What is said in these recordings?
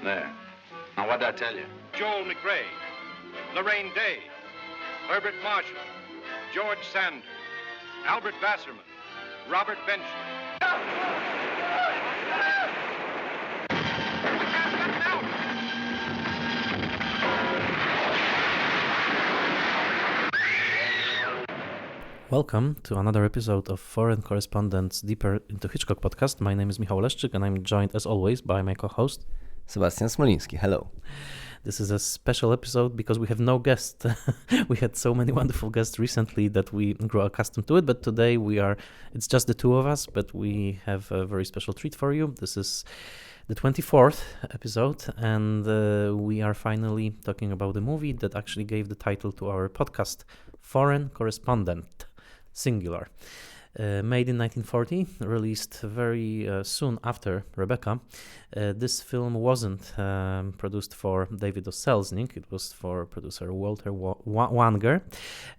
There. Now, what'd I tell you? Joel McCrea, Laraine Day, Herbert Marshall, George Sanders, Albert Vasserman, Robert Benjamin. Welcome to another episode of Foreign Correspondents Deeper into Hitchcock podcast. My name is Michał Leszczyk and I'm joined as always by my co-host Sebastian Smoliński. Hello. This is a special episode because we have no guest. We had so many wonderful guests recently that we grew accustomed to it, but today it's just the two of us, but we have a very special treat for you. This is the 24th episode, and we are finally talking about the movie that actually gave the title to our podcast, Foreign Correspondent, singular. Made in 1940, released very soon after Rebecca. This film wasn't produced for David O. Selznick, it was for producer Walter Wanger,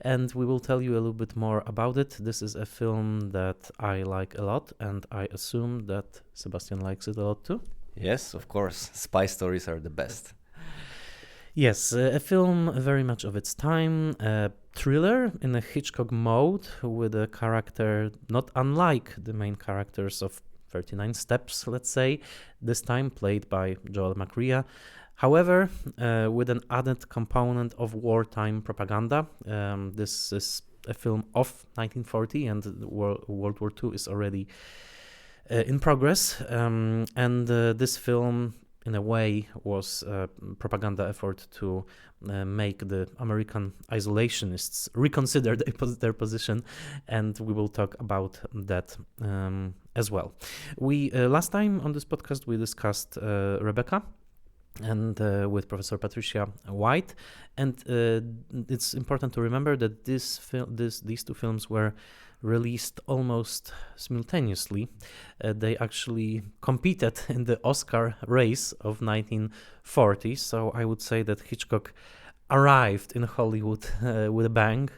and we will tell you a little bit more about it. This is a film that I like a lot, and I assume that Sebastian likes it a lot too. Yes, of course. Spy stories are the best. Yes, a film very much of its time, a thriller in a Hitchcock mode with a character not unlike the main characters of 39 Steps, let's say, this time played by Joel McCrea. However, with an added component of wartime propaganda. This is a film of 1940 and World War II is already in progress, and this film in a way was a propaganda effort to make the American isolationists reconsider their position, and we will talk about that as well. We last time on this podcast we discussed Rebecca and with Professor Patricia White, and it's important to remember that these two films were released almost simultaneously. They actually competed in the Oscar race of 1940, so I would say that Hitchcock arrived in Hollywood with a bang.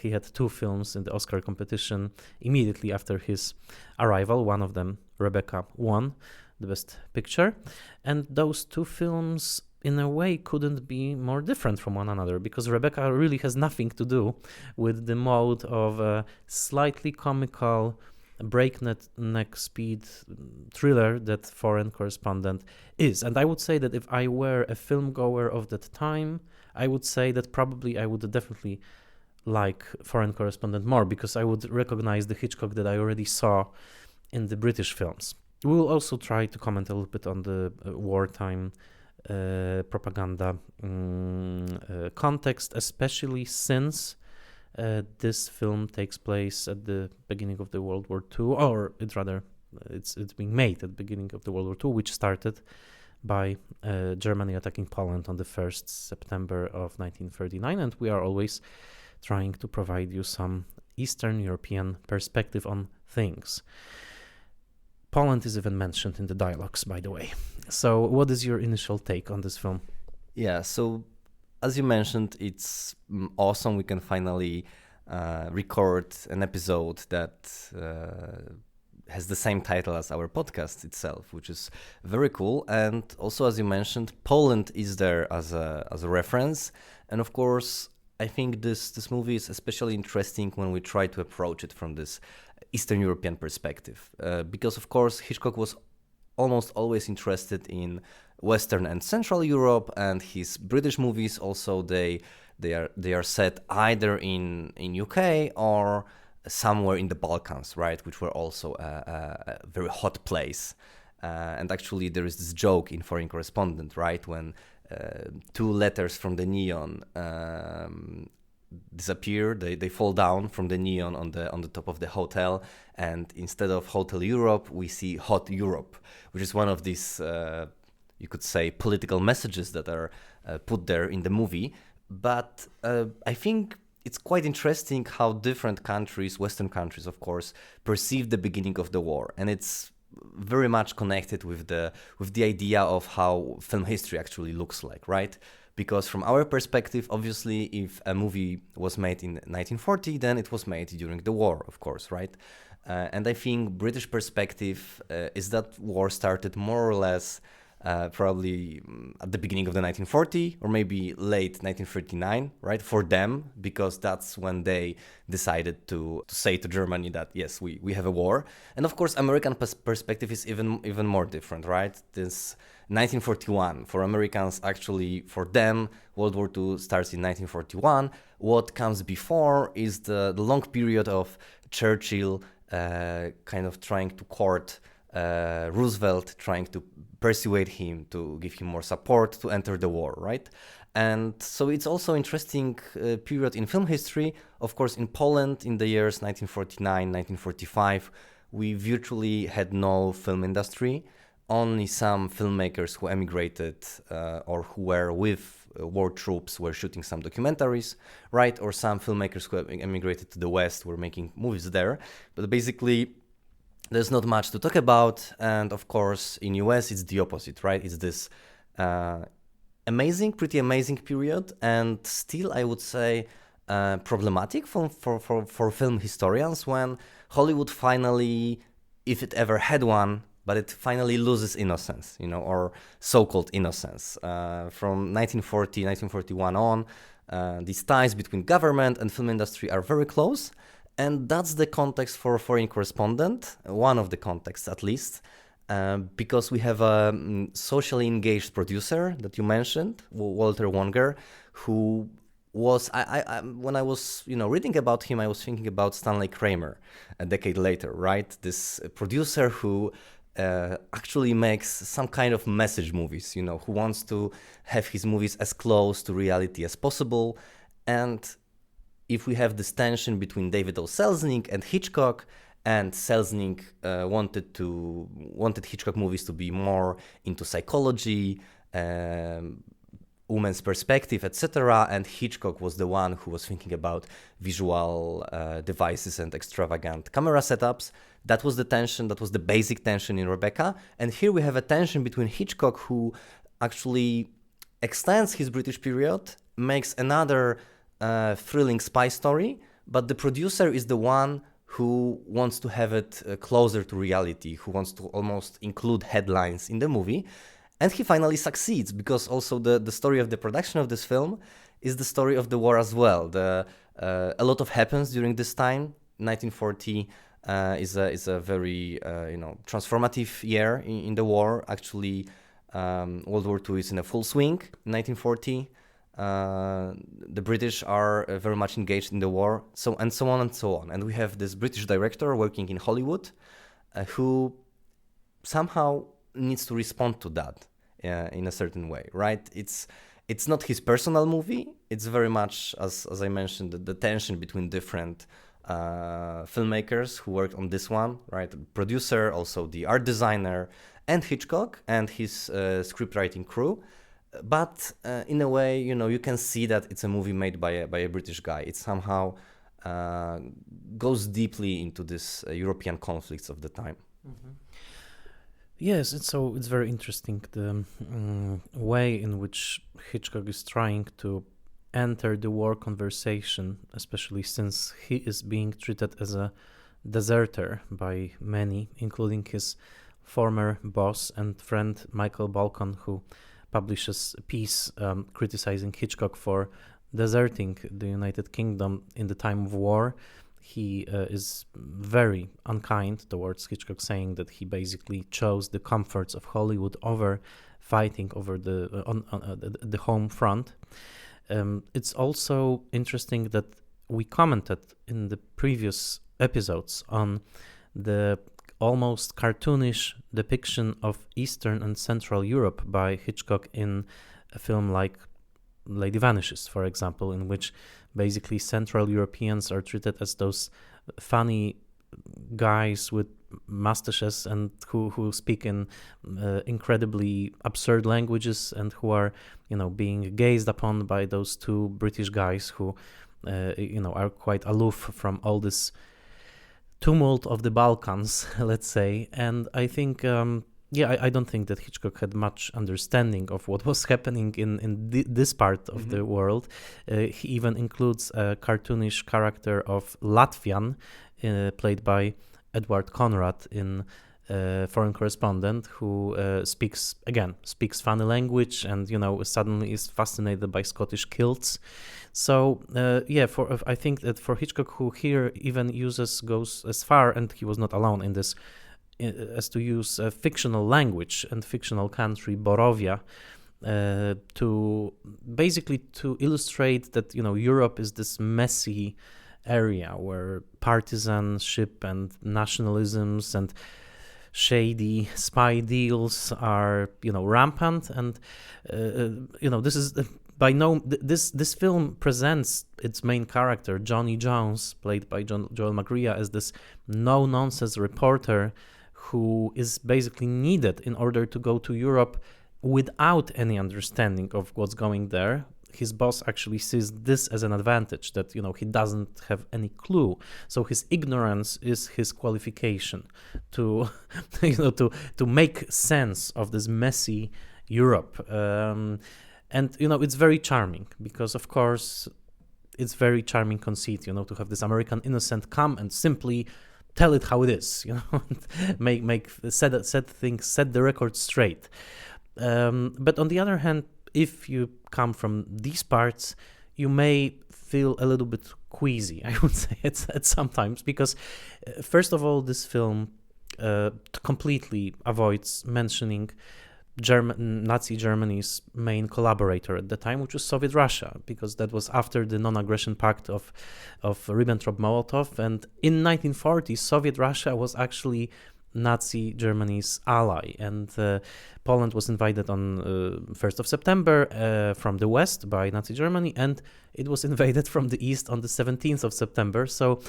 He had two films in the Oscar competition immediately after his arrival. One of them, Rebecca, won the Best Picture, and those two films in a way couldn't be more different from one another, because Rebecca really has nothing to do with the mode of a slightly comical breakneck speed thriller that Foreign Correspondent is. And I would say that if I were a film goer of that time, I would say that probably I would definitely like Foreign Correspondent more, because I would recognize the Hitchcock that I already saw in the British films. We will also try to comment a little bit on the wartime propaganda context, especially since this film takes place at the beginning of the World War II, or it's being made at the beginning of the World War II, which started by Germany attacking Poland on the 1st September of 1939, and we are always trying to provide you some Eastern European perspective on things. Poland is even mentioned in the dialogues, by the way. So what is your initial take on this film? Yeah, so as you mentioned, it's awesome. We can finally record an episode that has the same title as our podcast itself, which is very cool. And also, as you mentioned, Poland is there as a reference. And of course, I think this movie is especially interesting when we try to approach it from this Eastern European perspective, because of course Hitchcock was almost always interested in Western and Central Europe, and his British movies also they are set either in UK or somewhere in the Balkans, right, which were also a very hot place. And actually there is this joke in Foreign Correspondent, right, when two letters from the neon disappear, they fall down from the neon on the top of the hotel, and instead of Hotel Europe we see Hot Europe, which is one of these you could say political messages that are put there in the movie. But I think it's quite interesting how different countries, Western countries of course, perceive the beginning of the war, and it's very much connected with the idea of how film history actually looks like, right? Because from our perspective, obviously, if a movie was made in 1940, then it was made during the war, of course, right? And I think British perspective is that war started more or less probably at the beginning of the 1940 or maybe late 1939, right? For them, because that's when they decided to say to Germany that, yes, we have a war. And of course, American perspective is even more different, right? This 1941, for Americans, actually, for them, World War II starts in 1941. What comes before is the long period of Churchill kind of trying to court Roosevelt, trying to persuade him to give him more support to enter the war, right? And so it's also interesting period in film history. Of course, in Poland in the years 1949, 1945, we virtually had no film industry. Only some filmmakers who emigrated or who were with war troops were shooting some documentaries, right? Or some filmmakers who emigrated to the West were making movies there. But basically, there's not much to talk about. And of course, in US, it's the opposite, right? It's this pretty amazing period. And still, I would say, problematic for film historians when Hollywood finally, if it ever had one, but it finally loses innocence, or so-called innocence. From 1940, 1941 on, these ties between government and film industry are very close. And that's the context for Foreign Correspondent, one of the contexts at least, because we have a socially engaged producer that you mentioned, Walter Wonger, who was, when I was reading about him, I was thinking about Stanley Kramer a decade later, right? This producer who actually makes some kind of message movies, who wants to have his movies as close to reality as possible. And if we have this tension between David O. Selznick and Hitchcock, and Selznick wanted Hitchcock movies to be more into psychology, woman's perspective, etc. And Hitchcock was the one who was thinking about visual devices and extravagant camera setups. That was the tension, that was the basic tension in Rebecca. And here we have a tension between Hitchcock, who actually extends his British period, makes another thrilling spy story, but the producer is the one who wants to have it closer to reality, who wants to almost include headlines in the movie. And he finally succeeds, because also the story of the production of this film is the story of the war as well. A lot of happens during this time. 1940 is a very transformative year in the war. Actually, World War II is in a full swing. 1940. The British are very much engaged in the war, so on and so on. And we have this British director working in Hollywood who somehow needs to respond to that in a certain way, right? It's not his personal movie. It's very much, as I mentioned, the tension between different filmmakers who worked on this one, right? The producer, also the art designer, and Hitchcock and his scriptwriting crew. But in a way, you can see that it's a movie made by a British guy. It somehow goes deeply into this European conflicts of the time. Mm-hmm. Yes, it's very interesting the way in which Hitchcock is trying to enter the war conversation, especially since he is being treated as a deserter by many, including his former boss and friend Michael Balcon, who publishes a piece criticizing Hitchcock for deserting the United Kingdom in the time of war. He is very unkind towards Hitchcock, saying that he basically chose the comforts of Hollywood over fighting over the home front. It's also interesting that we commented in the previous episodes on the almost cartoonish depiction of Eastern and Central Europe by Hitchcock in a film like Lady Vanishes, for example, in which basically Central Europeans are treated as those funny guys with mustaches and who speak in incredibly absurd languages, and who are being gazed upon by those two British guys who are quite aloof from all this tumult of the Balkans, let's say. And I think I don't think that Hitchcock had much understanding of what was happening in this part of the world. He even includes a cartoonish character of Latvian, played by Edward Conrad in foreign correspondent who speaks funny language, and suddenly is fascinated by Scottish kilts. So I think that for Hitchcock, who here even goes as far, and he was not alone in this, as to use fictional language and fictional country Borovia to illustrate that Europe is this messy area where partisanship and nationalisms and shady spy deals are rampant, and this is this film presents its main character, Johnny Jones, played by Joel McCrea, as this no-nonsense reporter who is basically needed in order to go to Europe without any understanding of what's going there. His boss actually sees this as an advantage, that he doesn't have any clue, so his ignorance is his qualification to to make sense of this messy Europe. And it's very charming, because of course it's very charming conceit, to have this American innocent come and simply tell it how it is, set the record straight. But on the other hand, if you come from these parts, you may feel a little bit queasy, I would say, at sometimes, because first of all, this film completely avoids mentioning Nazi Germany's main collaborator at the time, which was Soviet Russia, because that was after the non-aggression pact of Ribbentrop-Molotov, and in 1940, Soviet Russia was actually Nazi Germany's ally, and Poland was invaded on 1st of September from the west by Nazi Germany, and it was invaded from the east on the 17th of September. So,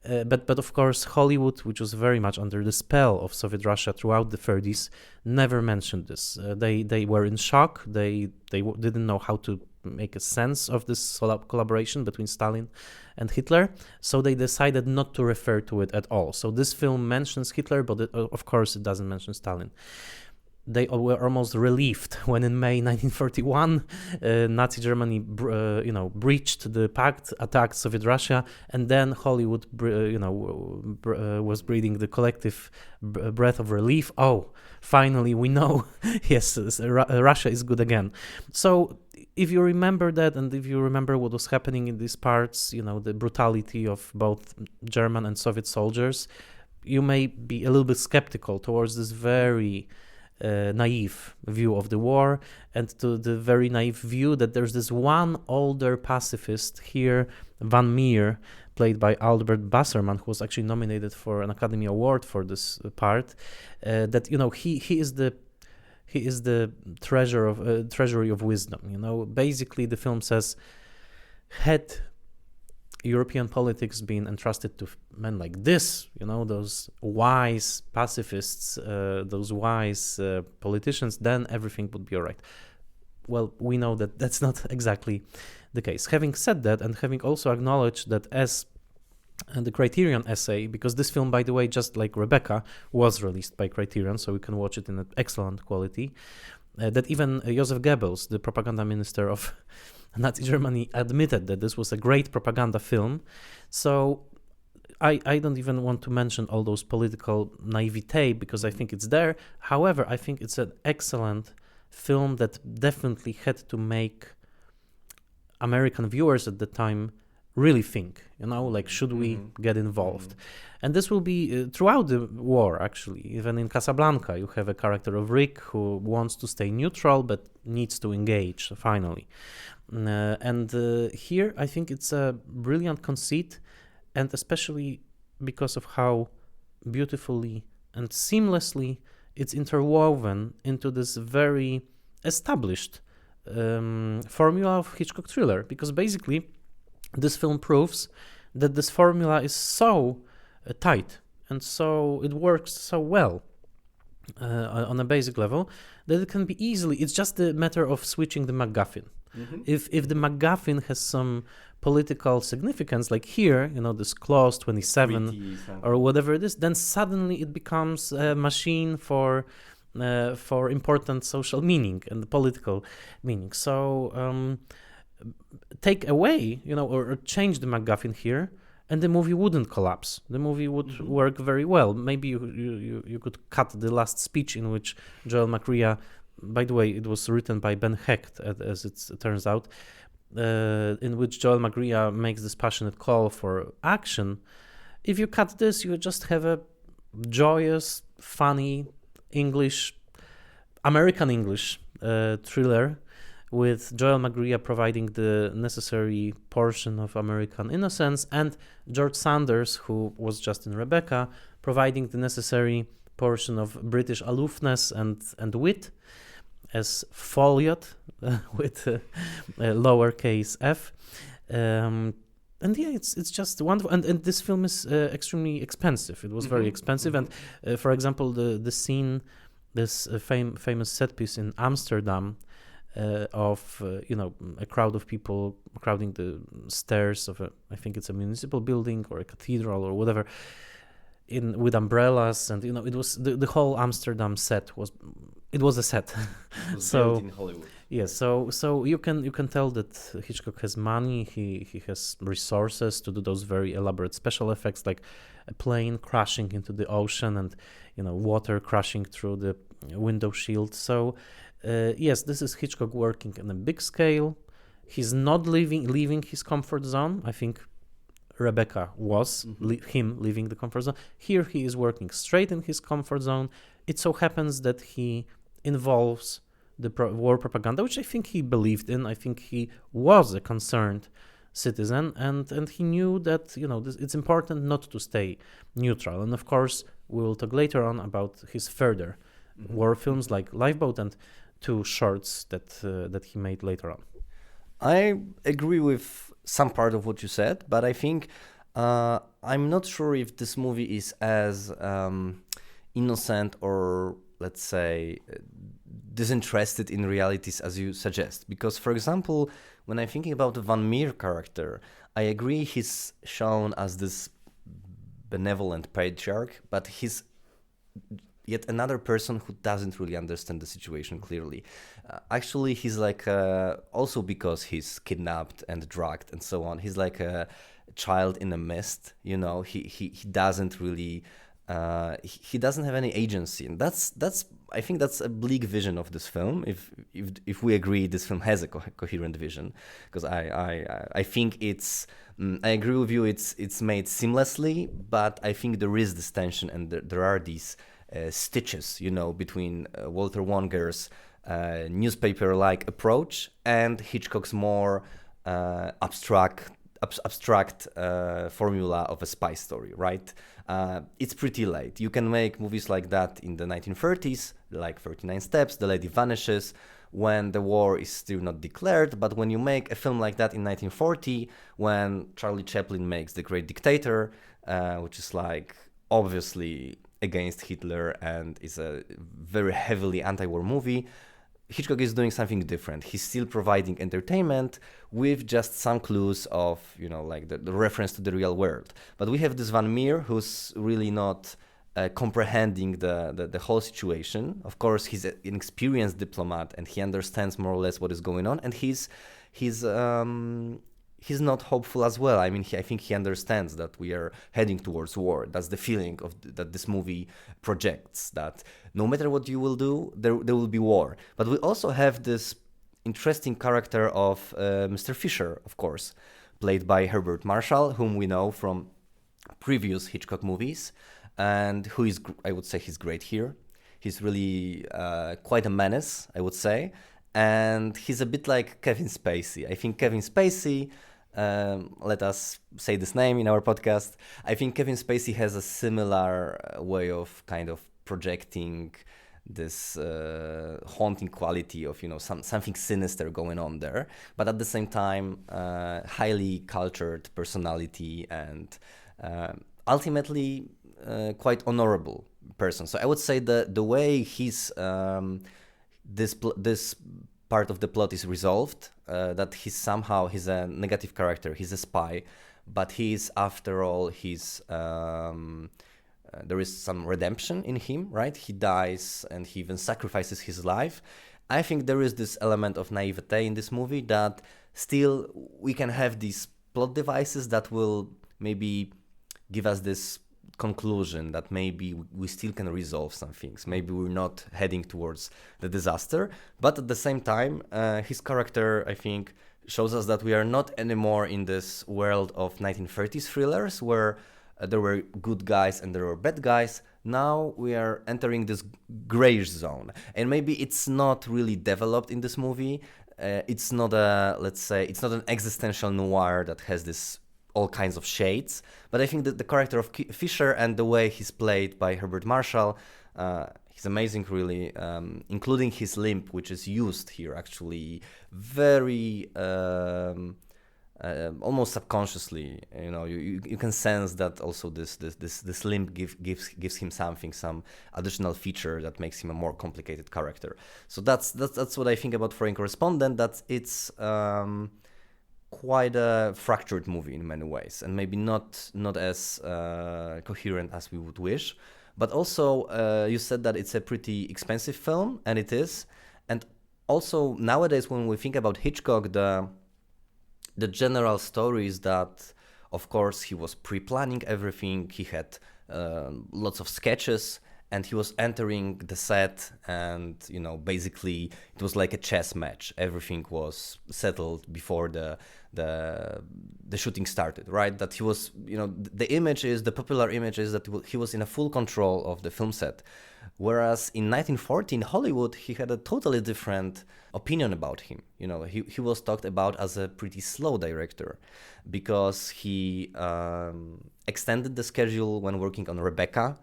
but of course, Hollywood, which was very much under the spell of Soviet Russia throughout the 30s, never mentioned this. They were in shock. They didn't know how to make a sense of this collaboration between Stalin and Hitler, so they decided not to refer to it at all. So this film mentions Hitler, but of course it doesn't mention Stalin. They were almost relieved when in May 1941 Nazi Germany breached the pact, attacked Soviet Russia, and then Hollywood was breathing the collective breath of relief. Oh, finally we know, yes, Russia is good again. So if you remember that, and if you remember what was happening in these parts, the brutality of both German and Soviet soldiers, you may be a little bit skeptical towards this very naive view of the war, and to the very naive view that there's this one older pacifist here, Van Meer, played by Albert Basserman, who was actually nominated for an Academy Award for this part, that he is the treasury of wisdom. Basically the film says, had European politics been entrusted to men like this, those wise pacifists, those wise politicians, then everything would be all right. Well, we know that that's not exactly the case. Having said that, and having also acknowledged that as the Criterion essay, because this film, by the way, just like Rebecca, was released by Criterion, so we can watch it in an excellent quality, that even Joseph Goebbels, the propaganda minister of Nazi Germany, admitted that this was a great propaganda film. So I don't even want to mention all those political naivete, because I think it's there. However, I think it's an excellent film that definitely had to make American viewers at the time really think, should we get involved? And this will be throughout the war, actually. Even in Casablanca, you have a character of Rick who wants to stay neutral but needs to engage, finally. And here, I think it's a brilliant conceit, and especially because of how beautifully and seamlessly it's interwoven into this very established formula of Hitchcock thriller, because basically this film proves that this formula is so tight, and so it works so well on a basic level that it can be easily, it's just a matter of switching the MacGuffin. If the MacGuffin has some political significance, like here, this clause 27 or whatever it is, then suddenly it becomes a machine for important social meaning and political meaning. So take away, or change the MacGuffin here, and the movie wouldn't collapse. The movie would work very well. Maybe you could cut the last speech in which Joel McCrea, by the way, it was written by Ben Hecht, as it turns out, in which Joel McCrea makes this passionate call for action. If you cut this, you just have a joyous, funny American English thriller with Joel McCrea providing the necessary portion of American innocence, and George Sanders, who was just in Rebecca, providing the necessary portion of British aloofness and wit as Folliot with lowercase f. And yeah, it's just wonderful. And this film is extremely expensive. It was very expensive. And for example, the scene, this famous set piece in Amsterdam, of a crowd of people crowding the stairs of I think it's a municipal building or a cathedral or whatever, with umbrellas, and it was the whole Amsterdam set was a set. It was so built in Hollywood. yeah, so you can tell that Hitchcock has money. He has resources to do those very elaborate special effects, like a plane crashing into the ocean and water crashing through the window shield. So yes, this is Hitchcock working on a big scale. He's not leaving his comfort zone. I think Rebecca was him leaving the comfort zone. Here he is working straight in his comfort zone. It so happens that he involves the war propaganda, which I think he believed in. I think he was a concerned citizen, and he knew that it's important not to stay neutral. And of course, we will talk later on about his further war films like Lifeboat and 2 shorts that he made later on. I agree with some part of what you said, but I think I'm not sure if this movie is as innocent or, let's say, disinterested in realities as you suggest. Because, for example, when I'm thinking about the Van Meer character, I agree he's shown as this benevolent patriarch, but he's yet another person who doesn't really understand the situation clearly. Actually, he's like, also because he's kidnapped and drugged and so on, he's like a child in a mist, he doesn't really, he doesn't have any agency. And that's I think that's a bleak vision of this film, if we agree this film has a coherent vision. Because I think it's, I agree with you, it's made seamlessly, but I think there is this tension and there are these stitches, between Walter Wonger's newspaper-like approach and Hitchcock's more abstract formula of a spy story, right? It's pretty late. You can make movies like that in the 1930s, like 39 Steps, The Lady Vanishes, when the war is still not declared. But when you make a film like that in 1940, when Charlie Chaplin makes The Great Dictator, which is like obviously against Hitler and is a very heavily anti-war movie, Hitchcock is doing something different. He's still providing entertainment with just some clues of, like the reference to the real world. But we have this Van Meer who's really not comprehending the whole situation. Of course, he's an experienced diplomat and he understands more or less what is going on. And he's not hopeful as well. I mean, I think he understands that we are heading towards war. That's the feeling that this movie projects, that no matter what you will do, there will be war. But we also have this interesting character of Mr. Fisher, of course, played by Herbert Marshall, whom we know from previous Hitchcock movies, and who is, I would say, he's great here. He's really quite a menace, I would say. And he's a bit like Kevin Spacey. I think Kevin Spacey, let us say this name in our podcast, I think Kevin Spacey has a similar way of kind of projecting this haunting quality of, something sinister going on there, but at the same time, highly cultured personality and ultimately quite honorable person. So I would say the way he's this part of the plot is resolved, that he's a negative character, he's a spy, but he's, after all, there is some redemption in him, right? He dies and he even sacrifices his life. I think there is this element of naivete in this movie that still we can have these plot devices that will maybe give us this conclusion that maybe we still can resolve some things. Maybe we're not heading towards the disaster, but at the same time, his character, I think, shows us that we are not anymore in this world of 1930s thrillers where there were good guys and there were bad guys. Now we are entering this grayish zone, and maybe it's not really developed in this movie. It's not it's not an existential noir that has this all kinds of shades, but I think that the character of Fisher and the way he's played by Herbert Marshall, he's amazing, really, including his limp, which is used here actually very almost subconsciously. You know, you can sense that also this limp gives him something, some additional feature that makes him a more complicated character. So that's what I think about Foreign Correspondent. That it's quite a fractured movie in many ways, and maybe not as coherent as we would wish. But also, you said that it's a pretty expensive film, and it is. And also nowadays, when we think about Hitchcock, the general story is that, of course, he was pre-planning everything. He had lots of sketches, and he was entering the set, and basically it was like a chess match. Everything was settled before the shooting started, right? That he was, the popular image is that he was in a full control of the film set. Whereas in 1914 Hollywood, he had a totally different opinion about him. He was talked about as a pretty slow director because he extended the schedule when working on Rebecca.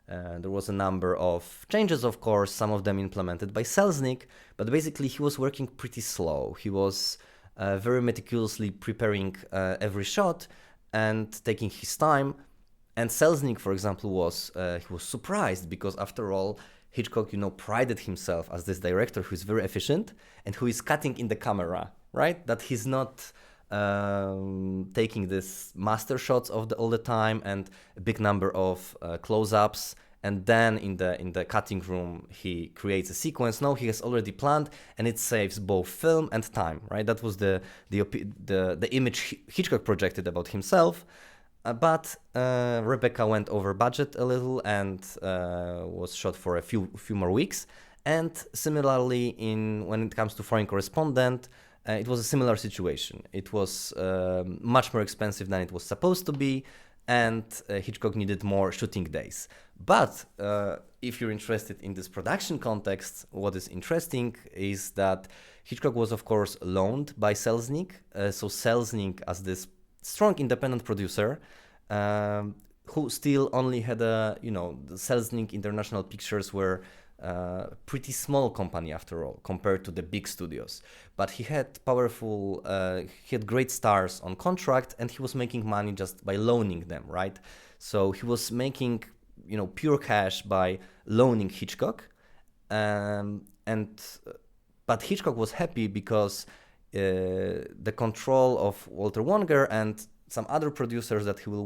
There was a number of changes, of course, some of them implemented by Selznick, but basically he was working pretty slow. He was very meticulously preparing every shot and taking his time. And Selznick, for example, was surprised because, after all, Hitchcock, prided himself as this director who is very efficient and who is cutting in the camera, right? That he's not taking this master shots all the time and a big number of close-ups, and then in the cutting room he creates a sequence. No, he has already planned, and it saves both film and time, right? That was the image Hitchcock projected about himself. But Rebecca went over budget a little and was shot for a few more weeks. And similarly, when it comes to Foreign Correspondent, it was a similar situation. It was much more expensive than it was supposed to be, and Hitchcock needed more shooting days. But if you're interested in this production context, what is interesting is that Hitchcock was, of course, loaned by Selznick. So Selznick, as this strong independent producer, who still only had the Selznick International Pictures were pretty small company after all, compared to the big studios. But he had he had great stars on contract, and he was making money just by loaning them, right? So he was making, pure cash by loaning Hitchcock. But Hitchcock was happy because the control of Walter Wanger and some other producers that he will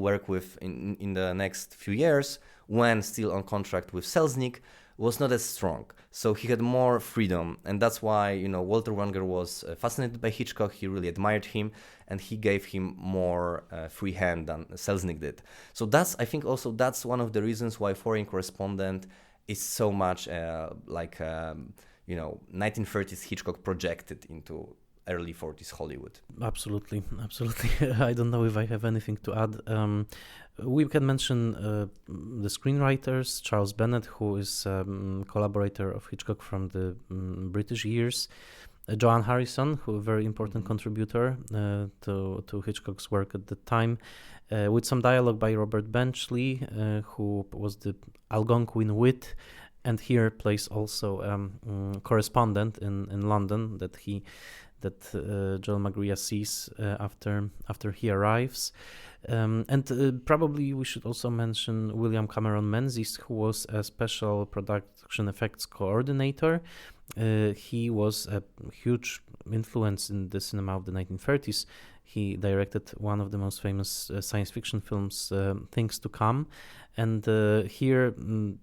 work with in the next few years, when still on contract with Selznick, was not as strong. So he had more freedom, and that's why Walter Wanger was fascinated by Hitchcock. He really admired him, and he gave him more free hand than Selznick did. So I think also that's one of the reasons why Foreign Correspondent is so much 1930s Hitchcock projected into early 40s Hollywood. Absolutely. I don't know if I have anything to add. We can mention the screenwriters, Charles Bennett, who is a collaborator of Hitchcock from the British years, Joan Harrison, who a very important contributor to Hitchcock's work at the time, with some dialogue by Robert Benchley, who was the Algonquin wit, and here plays also Correspondent in London that Joel McCrea sees after he arrives. And probably we should also mention William Cameron Menzies, who was a special production effects coordinator. He was a huge influence in the cinema of the 1930s. He directed one of the most famous science fiction films, Things to Come, And here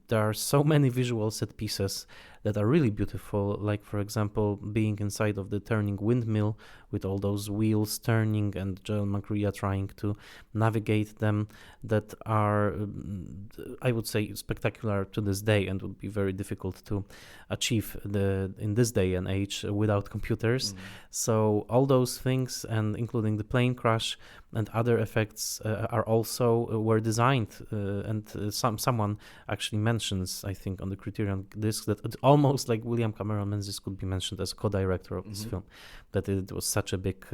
there are so many visual set pieces that are really beautiful, like for example being inside of the turning windmill with all those wheels turning and Joel McCrea trying to navigate them, that are I would say spectacular to this day and would be very difficult to achieve in this day and age without computers. So all those things, and including the plane crash and other effects, are also were designed, and someone actually mentions, I think, on the Criterion disc that it's almost like William Cameron Menzies could be mentioned as co-director of this film, that it was such a big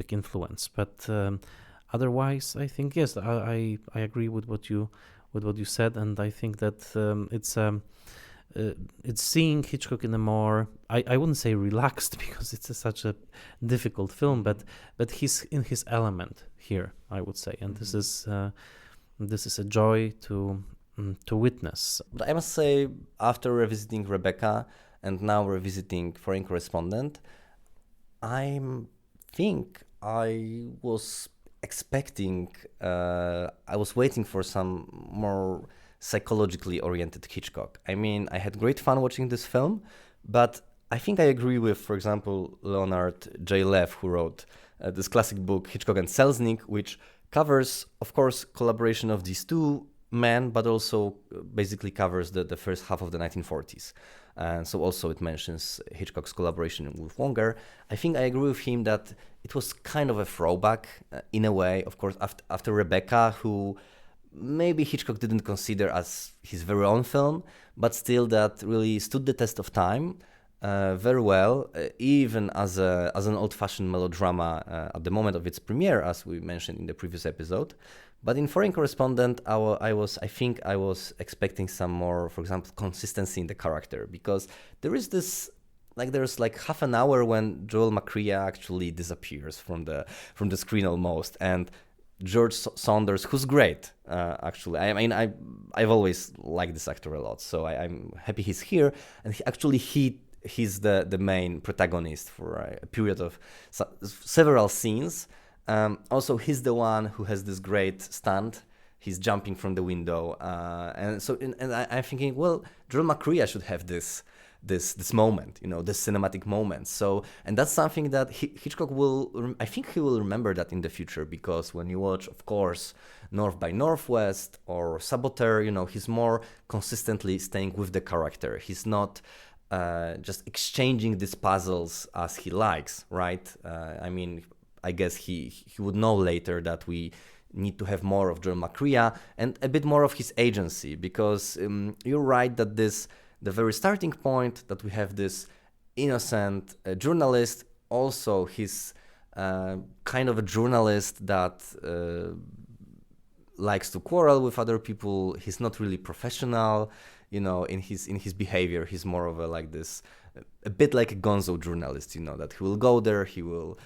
influence. But otherwise, I think yes, I agree with what you said, and I think that it's seeing Hitchcock in a more, I wouldn't say relaxed because it's such a difficult film, but he's in his element here, I would say, and this is a joy to witness. But I must say, after revisiting Rebecca and now revisiting Foreign Correspondent, I think I was expecting, I was waiting for some more psychologically oriented Hitchcock. I mean, I had great fun watching this film, but I think I agree with, for example, Leonard J. Lev, who wrote this classic book, Hitchcock and Selznick, which covers, of course, collaboration of these two men, but also basically covers the first half of the 1940s. And so also it mentions Hitchcock's collaboration with Wonger. I think I agree with him that it was kind of a throwback in a way, of course, after Rebecca, who maybe Hitchcock didn't consider as his very own film, but still that really stood the test of time very well, even as an old-fashioned melodrama at the moment of its premiere, as we mentioned in the previous episode. But in Foreign Correspondent, I think I was expecting some more, for example, consistency in the character, because there's half an hour when Joel McCrea actually disappears from the screen almost, and George Saunders, who's great, actually. I mean, I've always liked this actor a lot, so I'm happy he's here, and he's the main protagonist for a period of several scenes. Also, he's the one who has this great stunt. He's jumping from the window, and I'm thinking, well, Joel McCrea should have this moment, this cinematic moment. So, and that's something that Hitchcock I think he will remember that in the future, because when you watch, of course, North by Northwest or Saboteur, he's more consistently staying with the character. He's not just exchanging these puzzles as he likes, right? I mean, I guess he would know later that we need to have more of Joel McCrea and a bit more of his agency, because you're right that the very starting point that we have this innocent journalist, also he's kind of a journalist that likes to quarrel with other people. He's not really professional, in his behavior. He's more of a bit like a gonzo journalist, that he will go there, he will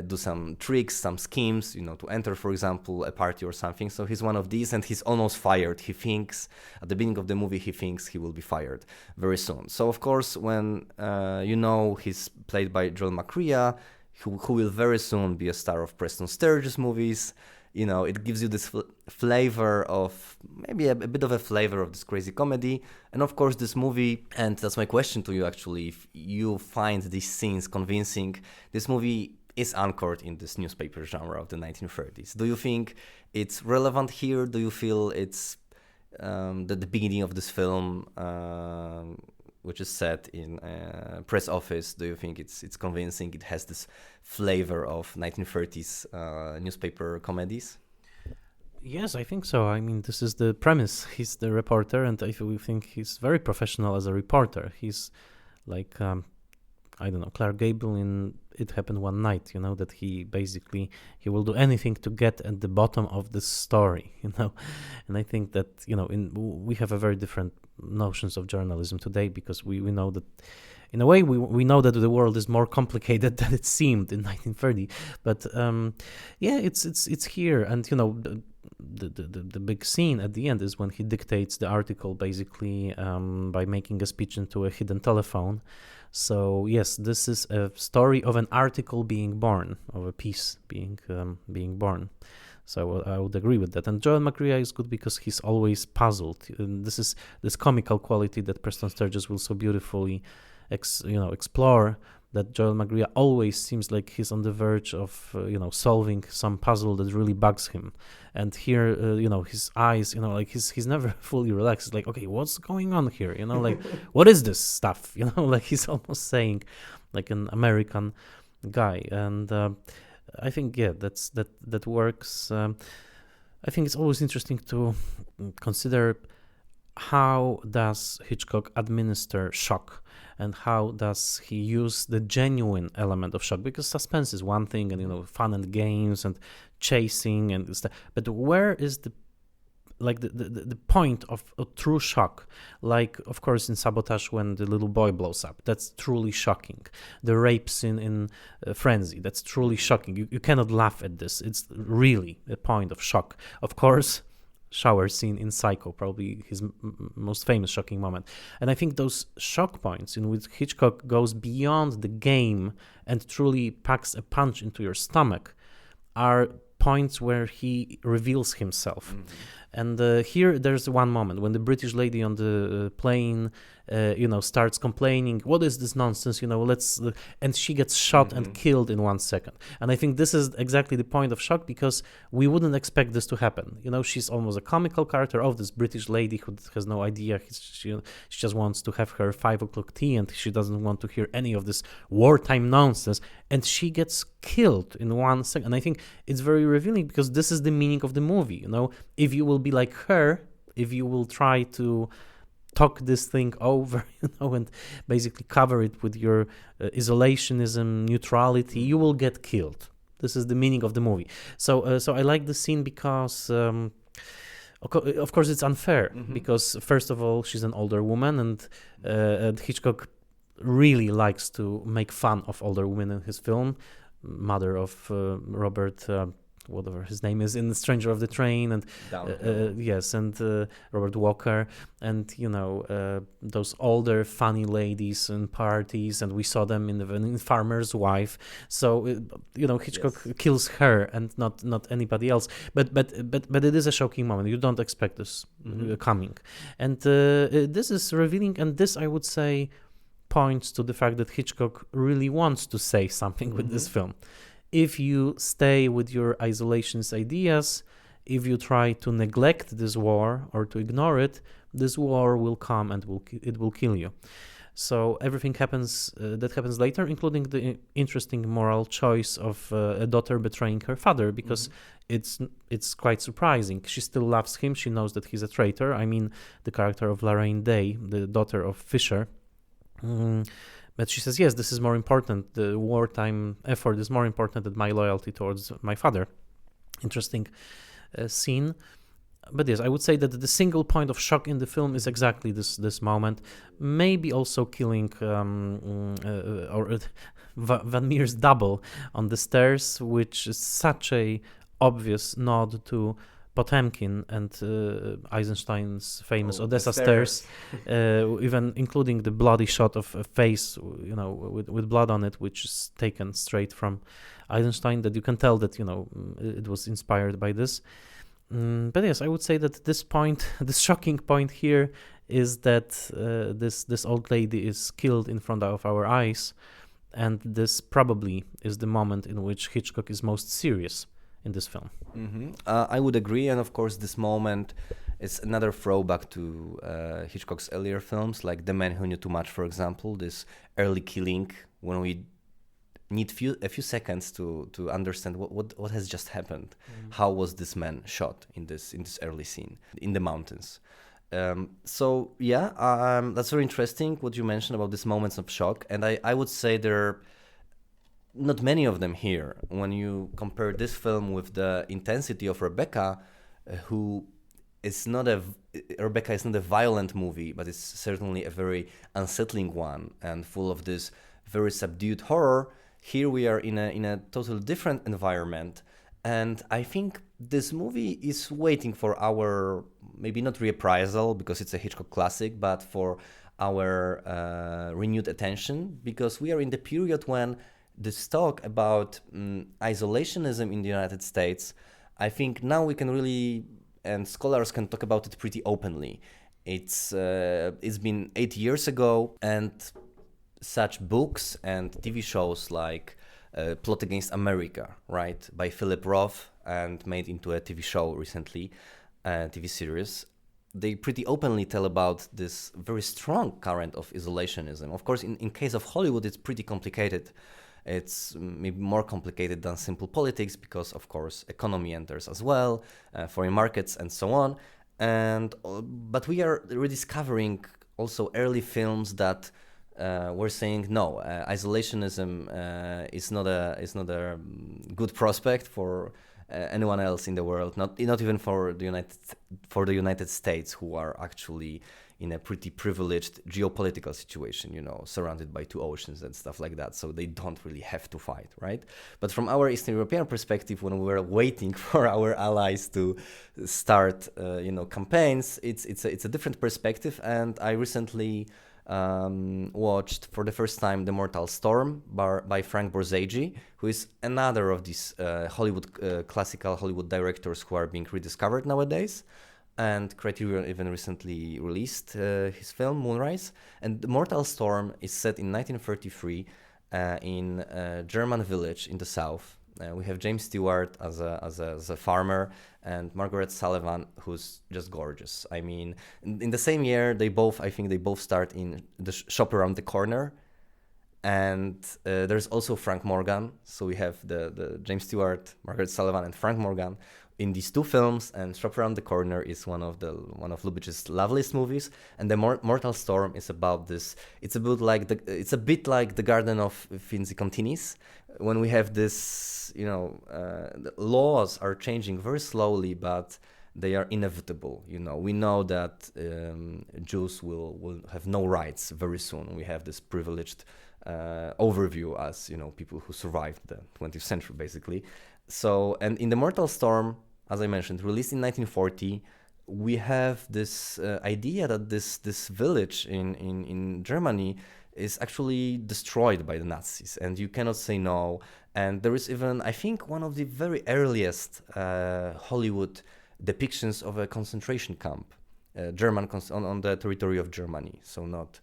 do some tricks, some schemes, to enter, for example, a party or something. So he's one of these, and he's almost fired. He thinks, at the beginning of the movie, he will be fired very soon. So, of course, when, he's played by Joel McCrea, who will very soon be a star of Preston Sturges movies, it gives you this flavor of, maybe a bit of a flavor of this crazy comedy. And of course, this movie, and that's my question to you actually, if you find these scenes convincing, this movie is anchored in this newspaper genre of the 1930s. Do you think it's relevant here? Do you feel it's the beginning of this film, which is set in a press office, do you think it's convincing? It has this flavor of 1930s newspaper comedies? Yes, I think so. I mean, this is the premise. He's the reporter, and I think he's very professional as a reporter. He's like, I don't know, Clark Gable in It Happened One Night, that he will do anything to get at the bottom of the story, And I think that, we have a very different notions of journalism today, because we know that, in a way, we know that the world is more complicated than it seemed in 1930. But it's here, and the big scene at the end is when he dictates the article, basically by making a speech into a hidden telephone. So yes, this is a story of an article being born, of a piece being born. So I would agree with that. And Joel McCrea is good because he's always puzzled. And this comical quality that Preston Sturges will so beautifully explore, that Joel McCrea always seems like he's on the verge of solving some puzzle that really bugs him. And here his eyes, like he's never fully relaxed. It's like, okay, what's going on here, like what is this stuff, like he's almost saying like an American guy. And I think that works. I think it's always interesting to consider how does Hitchcock administer shock, and how does he use the genuine element of shock, because suspense is one thing, and fun and games and chasing and stuff, but where is the point of a true shock? Like, of course, in Sabotage, when the little boy blows up, that's truly shocking. The rape scene in Frenzy, that's truly shocking. You cannot laugh at this. It's really a point of shock. Of course, shower scene in Psycho, probably his most famous shocking moment. And I think those shock points in which Hitchcock goes beyond the game and truly packs a punch into your stomach are points where he reveals himself. And here there's one moment when the British lady on the plane starts complaining, what is this nonsense, and she gets shot and killed in 1 second. And I think this is exactly the point of shock, because we wouldn't expect this to happen. She's almost a comical character of this British lady who has no idea. She just wants to have her 5 o'clock tea, and she doesn't want to hear any of this wartime nonsense. And she gets killed in 1 second. And I think it's very revealing, because this is the meaning of the movie. If you will be like her, if you will try to talk this thing over, and basically cover it with your isolationism, neutrality, you will get killed. This is the meaning of the movie. So I like the scene because, of course, it's unfair, because first of all, she's an older woman, and Hitchcock really likes to make fun of older women in his film. Mother of Robert, whatever his name is, in The Stranger of the Train, and yes, and Robert Walker, and those older funny ladies in parties, and we saw them in Farmer's Wife. So Hitchcock kills her and not anybody else. But it is a shocking moment. You don't expect this coming, and this is revealing. And this, I would say, points to the fact that Hitchcock really wants to say something with this film. If you stay with your isolationist ideas, if you try to neglect this war or to ignore it, this war will come and it will kill you. So everything happens later, including the interesting moral choice of a daughter betraying her father, because it's quite surprising. She still loves him. She knows that he's a traitor. I mean, the character of Laraine Day, the daughter of Fisher. But she says, yes, this is more important. The wartime effort is more important than my loyalty towards my father. Interesting scene. But yes, I would say that the single point of shock in the film is exactly this moment. Maybe also killing Van Meer's double on the stairs, which is such a obvious nod to Potemkin and Eisenstein's famous Odessa stairs, even including the bloody shot of a face, with blood on it, which is taken straight from Eisenstein, that you can tell that, it was inspired by this. But yes, I would say that this point, the shocking point here, is that this old lady is killed in front of our eyes, and this probably is the moment in which Hitchcock is most serious in this film. I would agree, and of course this moment is another throwback to Hitchcock's earlier films, like The Man Who Knew Too Much, for example, this early killing, when we need a few seconds to understand what has just happened. How was this man shot in this early scene in the mountains? So that's very interesting what you mentioned about these moments of shock, and I would say there are not many of them here. When you compare this film with the intensity of Rebecca, Rebecca is not a violent movie, but it's certainly a very unsettling one and full of this very subdued horror. Here we are in a totally different environment, and I think this movie is waiting for our, maybe not reprisal because it's a Hitchcock classic, but for our renewed attention, because we are in the period when this talk about isolationism in the United States I think now we can really, and scholars can talk about it pretty openly. It's been 8 years ago, and such books and TV shows like Plot Against America, right, by Philip Roth and made into a TV show recently, TV series, they pretty openly tell about this very strong current of isolationism. Of course, in case of Hollywood, it's pretty complicated. It's maybe more complicated than simple politics because, of course, economy enters as well, foreign markets and so on. But we are rediscovering also early films that were saying no, isolationism is not a good prospect for anyone else in the world, not even for the United States, who are actually in a pretty privileged geopolitical situation, surrounded by two oceans and stuff like that, so they don't really have to fight, right? But from our Eastern European perspective, when we were waiting for our allies to start, campaigns, it's a different perspective. And I recently watched for the first time The Mortal Storm by Frank Borzage, who is another of these classical Hollywood directors who are being rediscovered nowadays. And Criterion even recently released his film Moonrise. And The Mortal Storm is set in 1933 in a German village in the south. We have James Stewart as a farmer, and Margaret Sullivan, who's just gorgeous. I mean, in the same year, I think they both start in The Shop Around the Corner. And there's also Frank Morgan. So we have the James Stewart, Margaret Sullivan, and Frank Morgan in these two films. And Shop Around the Corner is one of Lubitsch's loveliest movies. And The Mortal Storm is about this. It's a bit like The Garden of Finzi Continis, when we have this, the laws are changing very slowly, but they are inevitable. We know that Jews will have no rights very soon. We have this privileged overview as people who survived the 20th century, basically. So, and in The Mortal Storm, as I mentioned, released in 1940, we have this idea that this village in Germany is actually destroyed by the Nazis, and you cannot say no. And there is even, I think, one of the very earliest Hollywood depictions of a concentration camp, on the territory of Germany. So not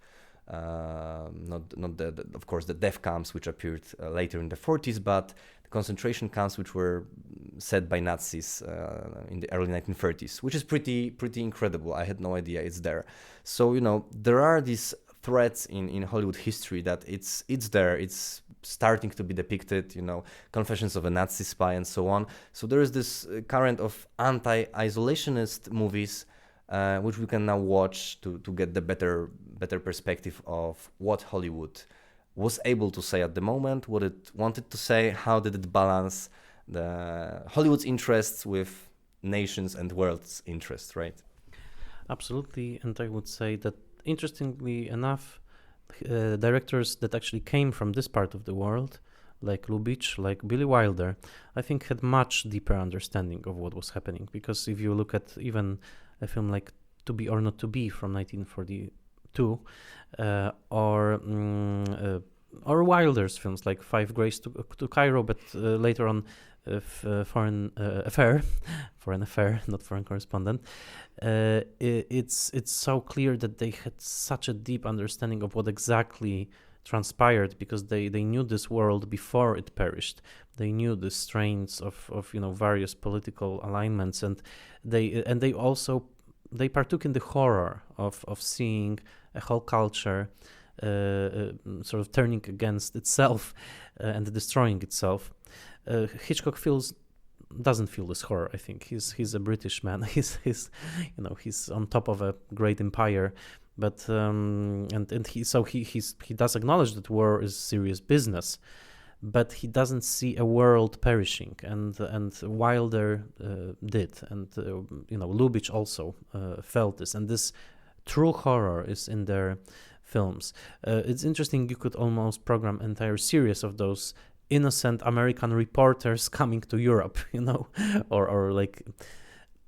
of course, the death camps which appeared later in the 40s, but the concentration camps which were set by Nazis in the early 1930s, which is pretty incredible. I had no idea it's there. So there are these threads in Hollywood history that it's there. It's starting to be depicted. Confessions of a Nazi Spy and so on. So there is this current of anti-isolationist movies, which we can now watch to get the better perspective of what Hollywood was able to say at the moment, what it wanted to say, how did it balance the Hollywood's interests with nations and world's interests, right? Absolutely, and I would say that, interestingly enough, directors that actually came from this part of the world, like Lubitsch, like Billy Wilder, I think had much deeper understanding of what was happening. Because if you look at even a film like To Be or Not to Be from 1942, or Wilder's films like Five Grays to Cairo, but later on Foreign Affair, not Foreign Correspondent. It's so clear that they had such a deep understanding of what exactly transpired, because they knew this world before it perished. They knew the strains of various political alignments, and they also partook in the horror of seeing a whole culture sort of turning against itself and destroying itself. Hitchcock doesn't feel this horror. I think he's a British man. He's on top of a great empire, but he does acknowledge that war is serious business, but he doesn't see a world perishing, and Wilder did, and Lubitsch also felt this, and this true horror is in their films. It's interesting. You could almost program an entire series of those innocent American reporters coming to Europe, or like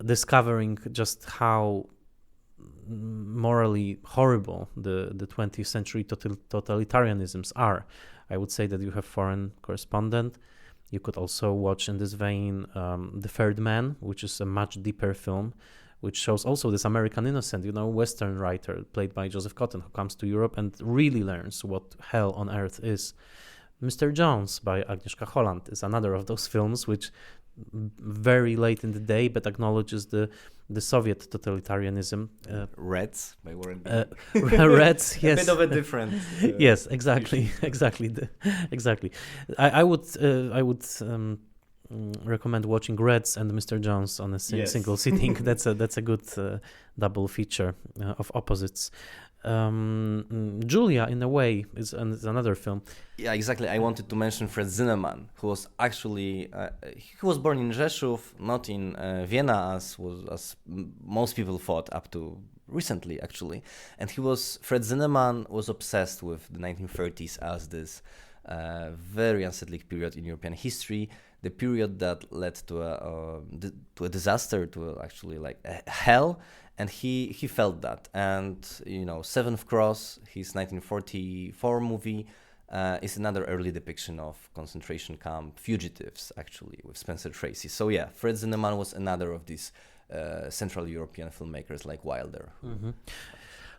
discovering just how morally horrible the 20th century totalitarianisms are. I would say that you have Foreign Correspondent, You could also watch in this vein The Third Man, which is a much deeper film, which shows also this American innocent, Western writer played by Joseph Cotton, who comes to Europe and really learns what hell on earth is. Mr. Jones by Agnieszka Holland is another of those films which very late in the day but acknowledges the Soviet totalitarianism. Reds by Warren Reds, yes. A bit of a different. Yes, exactly. I would recommend watching Reds and Mr. Jones on a single sitting. That's a good double feature of opposites. Julia, in a way, is another film. Yeah, exactly. I wanted to mention Fred Zinnemann, who was actually he was born in Rzeszów, not in Vienna, as most people thought up to recently, actually. And Fred Zinnemann was obsessed with the 1930s as this very unsettling period in European history, the period that led to a disaster, to actually like a hell. And he felt that. And, Seventh Cross, his 1944 movie, is another early depiction of concentration camp fugitives, actually, with Spencer Tracy. So, yeah, Fred Zinnemann was another of these Central European filmmakers like Wilder. Mm-hmm.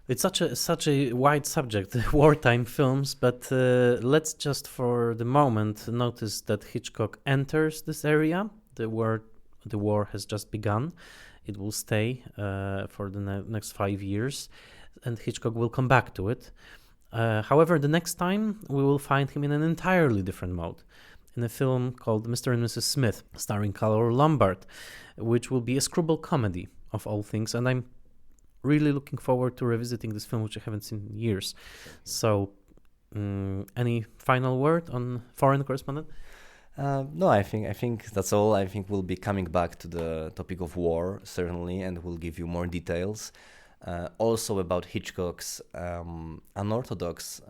It's such a wide subject, wartime films, but let's just for the moment notice that Hitchcock enters this area. The war has just begun. It will stay for the next 5 years, and Hitchcock will come back to it. However, the next time we will find him in an entirely different mode, in a film called Mr. and Mrs. Smith, starring Carole Lombard, which will be a screwball comedy of all things, and I'm really looking forward to revisiting this film, which I haven't seen in years. So, any final word on Foreign Correspondent? No, I think that's all. I think we'll be coming back to the topic of war, certainly, and we'll give you more details. Also about Hitchcock's unorthodox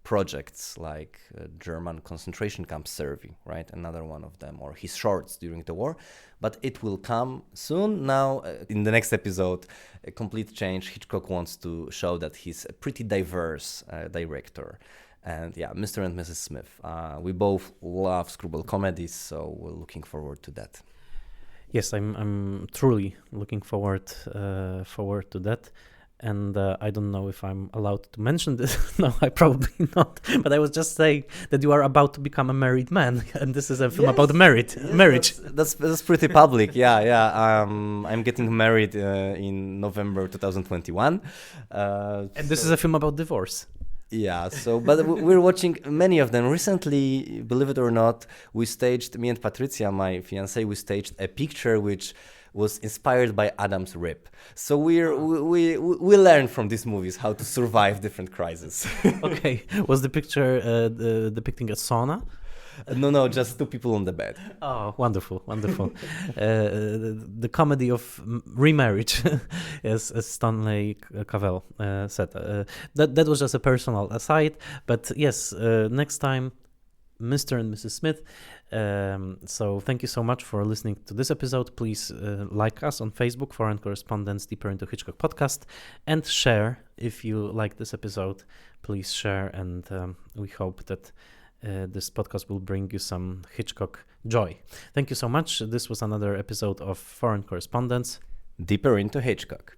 projects like German concentration camp survey, right? Another one of them, or his shorts during the war. But it will come soon. Now, in the next episode, a complete change. Hitchcock wants to show that he's a pretty diverse director. And yeah, Mr. and Mrs. Smith. We both love screwball comedies, so we're looking forward to that. Yes, I'm truly looking forward to that. And I don't know if I'm allowed to mention this. No, I probably not. But I was just saying that you are about to become a married man, and this is a film about marriage. That's pretty public. Yeah. I'm getting married in November 2021. And this is a film about divorce. Yeah, but we're watching many of them. Recently, believe it or not, me and Patricia, my fiancée, we staged a picture which was inspired by Adam's Rib. So we learn from these movies how to survive different crises. Okay, was the picture depicting a sauna? No, just two people on the bed. Oh, wonderful. The comedy of remarriage, as Stanley Cavell said. That was just a personal aside. But yes, next time, Mr. and Mrs. Smith. So thank you so much for listening to this episode. Please like us on Facebook, Foreign Correspondents, Deeper into Hitchcock podcast, and share if you like this episode. Please share, and we hope that this podcast will bring you some Hitchcock joy. Thank you so much. This was another episode of Foreign Correspondents. Deeper into Hitchcock.